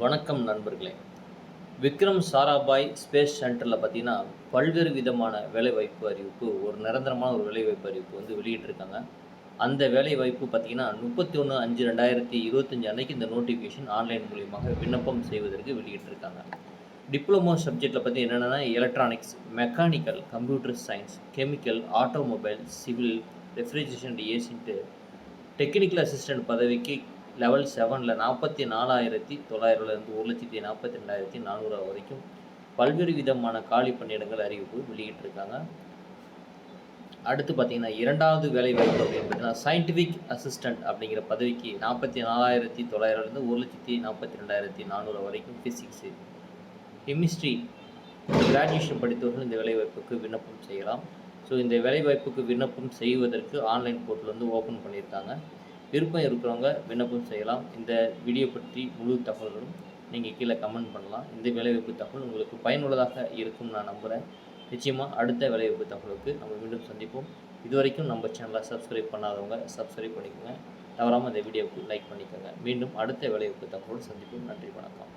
வணக்கம் நண்பர்களே. விக்ரம் சாராபாய் ஸ்பேஸ் சென்டரில் பார்த்தீங்கன்னா, பல்வேறு விதமான வேலைவாய்ப்பு அறிவிப்பு, ஒரு நிரந்தரமான ஒரு வேலைவாய்ப்பு அறிவிப்பு வந்து வெளியிட்டிருக்காங்க. அந்த வேலைவாய்ப்பு பார்த்தீங்கன்னா, 31/5/2025 அன்னைக்கு இந்த நோட்டிஃபிகேஷன் ஆன்லைன் மூலியமாக விண்ணப்பம் செய்வதற்கு வெளியிட்டிருக்காங்க. டிப்ளமோ சப்ஜெக்ட்டில பத்தி என்னென்னனா, electronics, mechanical, computer science, chemical, automobile, civil, refrigeration and ஏசின்ட்டு டெக்னிக்கல் அசிஸ்டன்ட் பதவிக்கு லெவல் 7ல 44,900லேருந்து 1,42,400 வரைக்கும் பல்வேறு விதமான காலி பணியிடங்கள் அறிவிப்பு வெளியிட்டிருக்காங்க. அடுத்து பார்த்தீங்கன்னா, 2வது வேலைவாய்ப்பு அப்படின்னு பார்த்தீங்கன்னா, சயின்டிஃபிக் அசிஸ்டன்ட் அப்படிங்கிற பதவிக்கு 44,900லேருந்து 1,42,400 வரைக்கும் ஃபிசிக்ஸு, கெமிஸ்ட்ரி கிராஜுவேஷன் படித்தவர்கள் இந்த வேலைவாய்ப்புக்கு விண்ணப்பம் செய்யலாம். ஸோ இந்த வேலைவாய்ப்புக்கு விண்ணப்பம் செய்வதற்கு ஆன்லைன் போர்ட்டல் வந்து ஓப்பன் பண்ணியிருக்காங்க. விருப்பம் இருக்கிறவங்க விண்ணப்பம் செய்யலாம். இந்த வீடியோ பற்றி முழு தகவல்களும் நீங்கள் கீழே கமெண்ட் பண்ணலாம். இந்த வேலைவாய்ப்பு தகவல் உங்களுக்கு பயனுள்ளதாக இருக்கும்னு நான் நம்புகிறேன். நிச்சயமாக அடுத்த வேலைவாய்ப்பு தகவலுக்கு நம்ம மீண்டும் சந்திப்போம். இதுவரைக்கும் நம்ம சேனலை சப்ஸ்கிரைப் பண்ணாதவங்க சப்ஸ்கிரைப் பண்ணிக்கோங்க. தவறாமல் இந்த வீடியோவுக்கு லைக் பண்ணிக்கோங்க. மீண்டும் அடுத்த வேலைவாய்ப்பு தகவலோடு சந்திப்போம். நன்றி, வணக்கம்.